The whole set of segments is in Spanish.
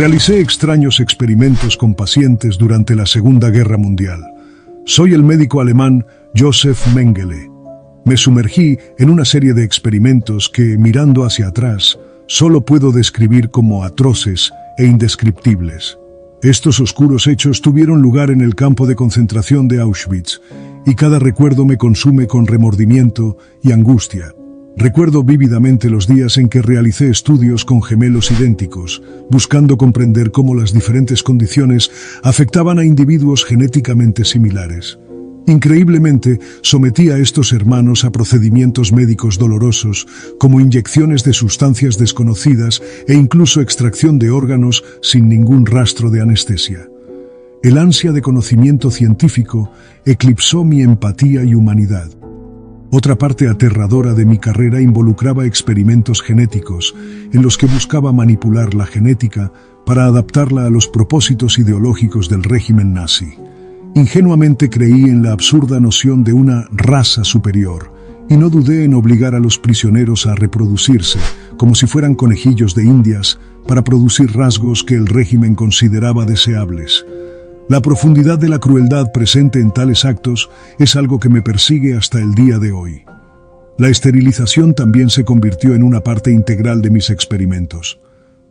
Realicé extraños experimentos con pacientes durante la Segunda Guerra Mundial. Soy el médico alemán Joseph Mengele. Me sumergí en una serie de experimentos que, mirando hacia atrás, solo puedo describir como atroces e indescriptibles. Estos oscuros hechos tuvieron lugar en el campo de concentración de Auschwitz, y cada recuerdo me consume con remordimiento y angustia. Recuerdo vívidamente los días en que realicé estudios con gemelos idénticos, buscando comprender cómo las diferentes condiciones afectaban a individuos genéticamente similares. Increíblemente, sometí a estos hermanos a procedimientos médicos dolorosos, como inyecciones de sustancias desconocidas e incluso extracción de órganos sin ningún rastro de anestesia. El ansia de conocimiento científico eclipsó mi empatía y humanidad. Otra parte aterradora de mi carrera involucraba experimentos genéticos, en los que buscaba manipular la genética para adaptarla a los propósitos ideológicos del régimen nazi. Ingenuamente creí en la absurda noción de una raza superior, y no dudé en obligar a los prisioneros a reproducirse, como si fueran conejillos de indias, para producir rasgos que el régimen consideraba deseables. La profundidad de la crueldad presente en tales actos es algo que me persigue hasta el día de hoy. La esterilización también se convirtió en una parte integral de mis experimentos.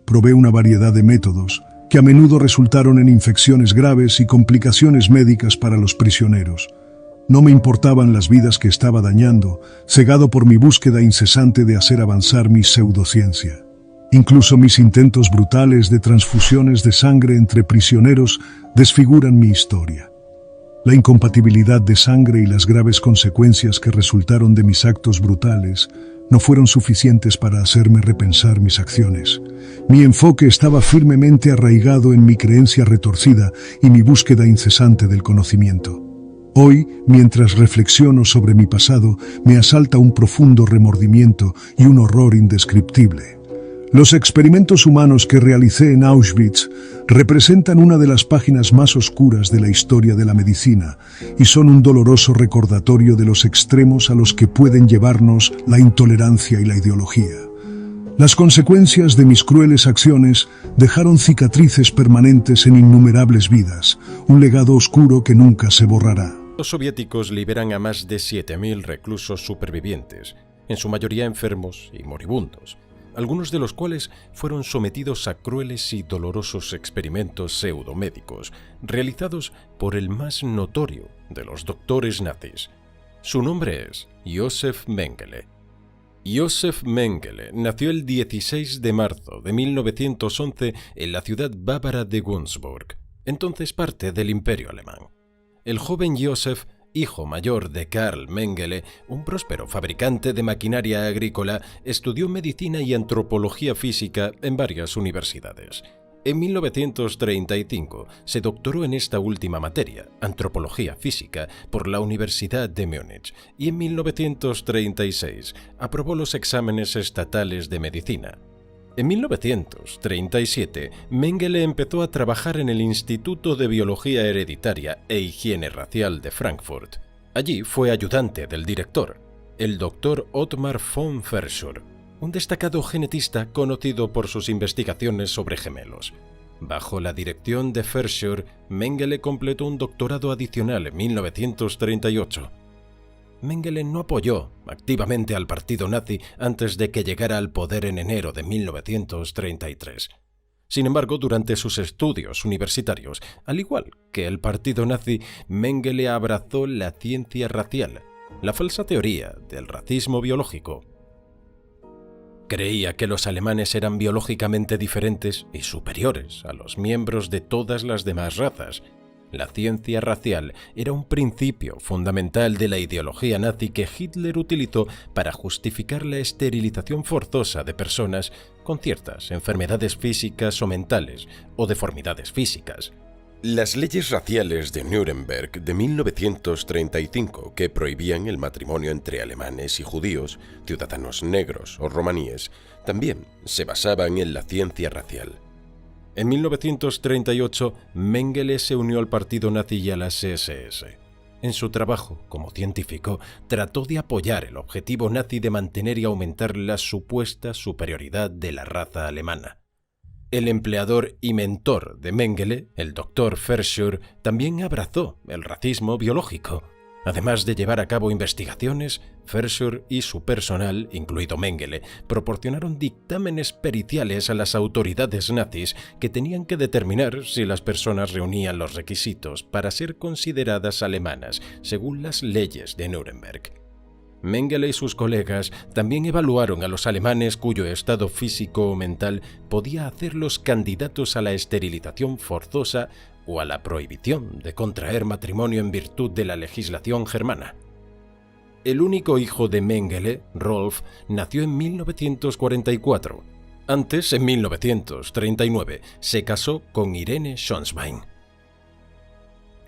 Probé una variedad de métodos, que a menudo resultaron en infecciones graves y complicaciones médicas para los prisioneros. No me importaban las vidas que estaba dañando, cegado por mi búsqueda incesante de hacer avanzar mi pseudociencia. Incluso mis intentos brutales de transfusiones de sangre entre prisioneros desfiguran mi historia. La incompatibilidad de sangre y las graves consecuencias que resultaron de mis actos brutales no fueron suficientes para hacerme repensar mis acciones. Mi enfoque estaba firmemente arraigado en mi creencia retorcida y mi búsqueda incesante del conocimiento. Hoy, mientras reflexiono sobre mi pasado, me asalta un profundo remordimiento y un horror indescriptible. Los experimentos humanos que realicé en Auschwitz representan una de las páginas más oscuras de la historia de la medicina y son un doloroso recordatorio de los extremos a los que pueden llevarnos la intolerancia y la ideología. Las consecuencias de mis crueles acciones dejaron cicatrices permanentes en innumerables vidas, un legado oscuro que nunca se borrará. Los soviéticos liberan a más de 7.000 reclusos supervivientes, en su mayoría enfermos y moribundos, algunos de los cuales fueron sometidos a crueles y dolorosos experimentos pseudomédicos realizados por el más notorio de los doctores nazis. Su nombre es Joseph Mengele. Joseph Mengele nació el 16 de marzo de 1911 en la ciudad bávara de Günzburg, entonces parte del Imperio Alemán. El joven Joseph, hijo mayor de Karl Mengele, un próspero fabricante de maquinaria agrícola, estudió medicina y antropología física en varias universidades. En 1935 se doctoró en esta última materia, antropología física, por la Universidad de Múnich, y en 1936 aprobó los exámenes estatales de medicina. En 1937, Mengele empezó a trabajar en el Instituto de Biología Hereditaria e Higiene Racial de Frankfurt. Allí fue ayudante del director, el Dr. Ottmar von Verschuer, un destacado genetista conocido por sus investigaciones sobre gemelos. Bajo la dirección de Verschuer, Mengele completó un doctorado adicional en 1938. Mengele no apoyó activamente al partido nazi antes de que llegara al poder en enero de 1933. Sin embargo, durante sus estudios universitarios, al igual que el partido nazi, Mengele abrazó la ciencia racial, la falsa teoría del racismo biológico. Creía que los alemanes eran biológicamente diferentes y superiores a los miembros de todas las demás razas. La ciencia racial era un principio fundamental de la ideología nazi que Hitler utilizó para justificar la esterilización forzosa de personas con ciertas enfermedades físicas o mentales o deformidades físicas. Las leyes raciales de Nuremberg de 1935, que prohibían el matrimonio entre alemanes y judíos, ciudadanos negros o romaníes, también se basaban en la ciencia racial. En 1938, Mengele se unió al partido nazi y a las SS. En su trabajo como científico, trató de apoyar el objetivo nazi de mantener y aumentar la supuesta superioridad de la raza alemana. El empleador y mentor de Mengele, el Dr. Verschuer, también abrazó el racismo biológico. Además de llevar a cabo investigaciones, Verschuer y su personal, incluido Mengele, proporcionaron dictámenes periciales a las autoridades nazis que tenían que determinar si las personas reunían los requisitos para ser consideradas alemanas, según las leyes de Nuremberg. Mengele y sus colegas también evaluaron a los alemanes cuyo estado físico o mental podía hacerlos candidatos a la esterilización forzosa o a la prohibición de contraer matrimonio en virtud de la legislación germana. El único hijo de Mengele, Rolf, nació en 1944. Antes, en 1939, se casó con Irene Schonsbein.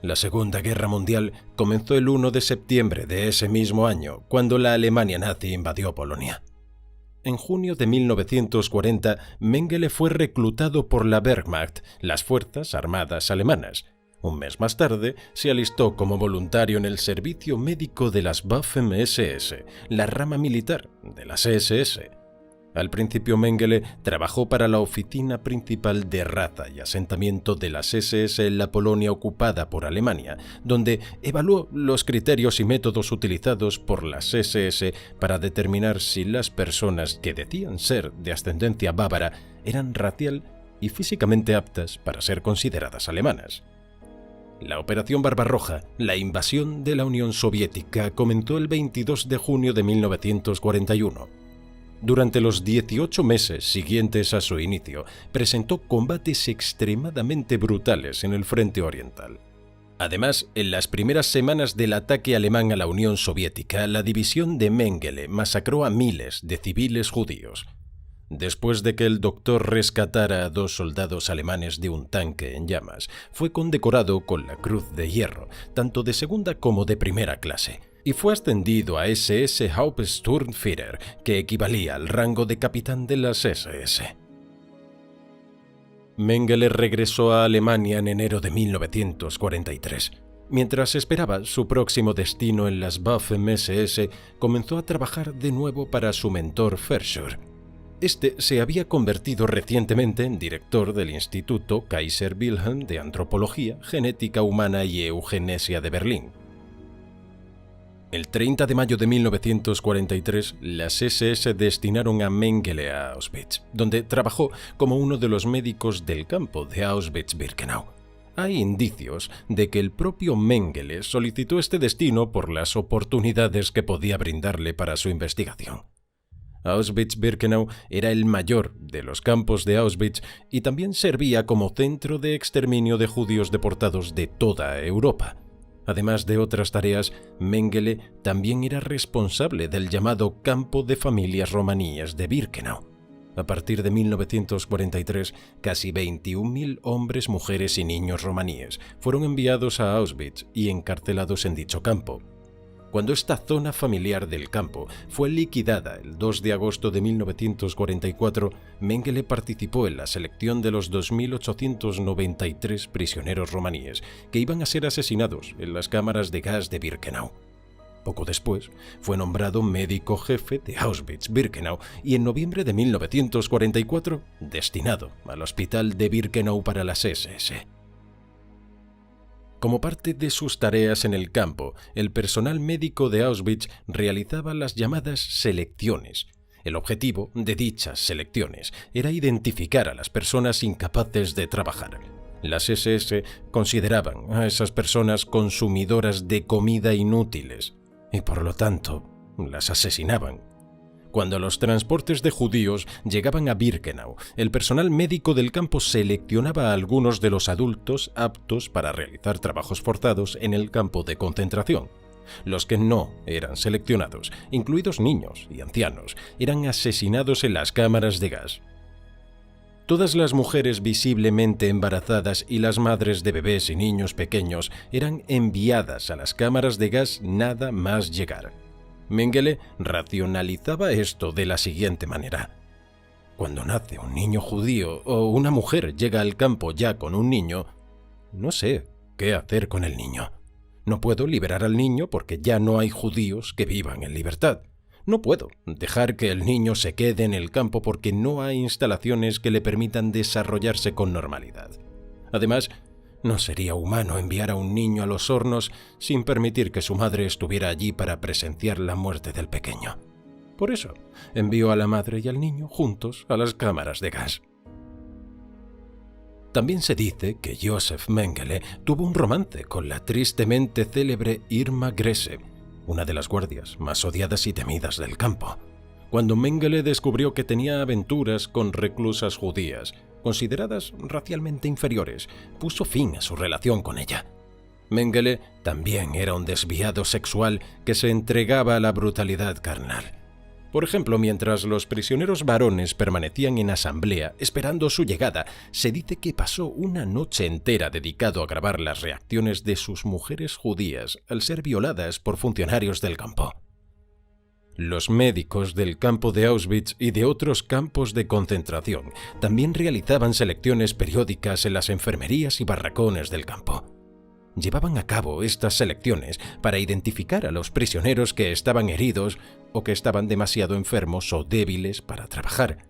La Segunda Guerra Mundial comenzó el 1 de septiembre de ese mismo año, cuando la Alemania nazi invadió Polonia. En junio de 1940, Mengele fue reclutado por la Wehrmacht, las Fuerzas Armadas Alemanas. Un mes más tarde, se alistó como voluntario en el servicio médico de las Waffen-SS, la rama militar de las SS. Al principio, Mengele trabajó para la oficina principal de raza y asentamiento de las SS en la Polonia ocupada por Alemania, donde evaluó los criterios y métodos utilizados por las SS para determinar si las personas que decían ser de ascendencia bávara eran racial y físicamente aptas para ser consideradas alemanas. La Operación Barbarroja, la invasión de la Unión Soviética, comenzó el 22 de junio de 1941. Durante los 18 meses siguientes a su inicio, presentó combates extremadamente brutales en el frente oriental. Además, en las primeras semanas del ataque alemán a la Unión Soviética, la división de Mengele masacró a miles de civiles judíos. Después de que el doctor rescatara a 2 soldados alemanes de un tanque en llamas, fue condecorado con la Cruz de Hierro, tanto de segunda como de primera clase, y fue ascendido a SS Hauptsturmführer, que equivalía al rango de capitán de las SS. Mengele regresó a Alemania en enero de 1943. Mientras esperaba su próximo destino en las Waffen-SS, comenzó a trabajar de nuevo para su mentor Verschuer. Este se había convertido recientemente en director del Instituto Kaiser Wilhelm de Antropología, Genética Humana y Eugenesia de Berlín. El 30 de mayo de 1943, las SS destinaron a Mengele a Auschwitz, donde trabajó como uno de los médicos del campo de Auschwitz-Birkenau. Hay indicios de que el propio Mengele solicitó este destino por las oportunidades que podía brindarle para su investigación. Auschwitz-Birkenau era el mayor de los campos de Auschwitz y también servía como centro de exterminio de judíos deportados de toda Europa. Además de otras tareas, Mengele también era responsable del llamado Campo de Familias Romaníes de Birkenau. A partir de 1943, casi 21.000 hombres, mujeres y niños romaníes fueron enviados a Auschwitz y encarcelados en dicho campo. Cuando esta zona familiar del campo fue liquidada el 2 de agosto de 1944, Mengele participó en la selección de los 2.893 prisioneros romaníes que iban a ser asesinados en las cámaras de gas de Birkenau. Poco después, fue nombrado médico jefe de Auschwitz-Birkenau y en noviembre de 1944, destinado al hospital de Birkenau para las SS. Como parte de sus tareas en el campo, el personal médico de Auschwitz realizaba las llamadas selecciones. El objetivo de dichas selecciones era identificar a las personas incapaces de trabajar. Las SS consideraban a esas personas consumidoras de comida inútiles y, por lo tanto, las asesinaban. Cuando los transportes de judíos llegaban a Birkenau, el personal médico del campo seleccionaba a algunos de los adultos aptos para realizar trabajos forzados en el campo de concentración. Los que no eran seleccionados, incluidos niños y ancianos, eran asesinados en las cámaras de gas. Todas las mujeres visiblemente embarazadas y las madres de bebés y niños pequeños eran enviadas a las cámaras de gas nada más llegar. Mengele racionalizaba esto de la siguiente manera. Cuando nace un niño judío o una mujer llega al campo ya con un niño, no sé qué hacer con el niño. No puedo liberar al niño porque ya no hay judíos que vivan en libertad. No puedo dejar que el niño se quede en el campo porque no hay instalaciones que le permitan desarrollarse con normalidad. Además, no sería humano enviar a un niño a los hornos sin permitir que su madre estuviera allí para presenciar la muerte del pequeño. Por eso, envío a la madre y al niño juntos a las cámaras de gas. También se dice que Josef Mengele tuvo un romance con la tristemente célebre Irma Grese, una de las guardias más odiadas y temidas del campo. Cuando Mengele descubrió que tenía aventuras con reclusas judías, consideradas racialmente inferiores, puso fin a su relación con ella. Mengele también era un desviado sexual que se entregaba a la brutalidad carnal. Por ejemplo, mientras los prisioneros varones permanecían en asamblea esperando su llegada, se dice que pasó una noche entera dedicado a grabar las reacciones de sus mujeres judías al ser violadas por funcionarios del campo. Los médicos del campo de Auschwitz y de otros campos de concentración también realizaban selecciones periódicas en las enfermerías y barracones del campo. Llevaban a cabo estas selecciones para identificar a los prisioneros que estaban heridos o que estaban demasiado enfermos o débiles para trabajar.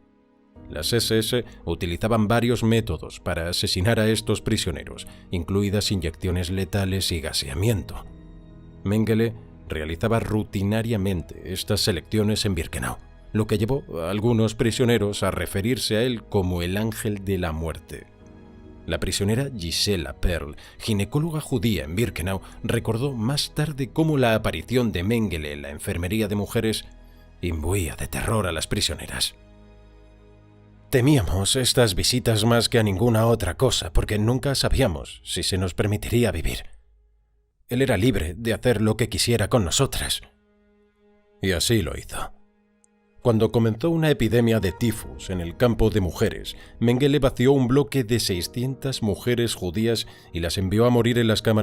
Las SS utilizaban varios métodos para asesinar a estos prisioneros, incluidas inyecciones letales y gaseamiento. Mengele realizaba rutinariamente estas selecciones en Birkenau, lo que llevó a algunos prisioneros a referirse a él como el ángel de la muerte. La prisionera Gisela Perl, ginecóloga judía en Birkenau, recordó más tarde cómo la aparición de Mengele en la enfermería de mujeres imbuía de terror a las prisioneras. Temíamos estas visitas más que a ninguna otra cosa porque nunca sabíamos si se nos permitiría vivir. Él era libre de hacer lo que quisiera con nosotras. Y así lo hizo. Cuando comenzó una epidemia de tifus en el campo de mujeres, Mengele vació un bloque de 600 mujeres judías y las envió a morir en las cámaras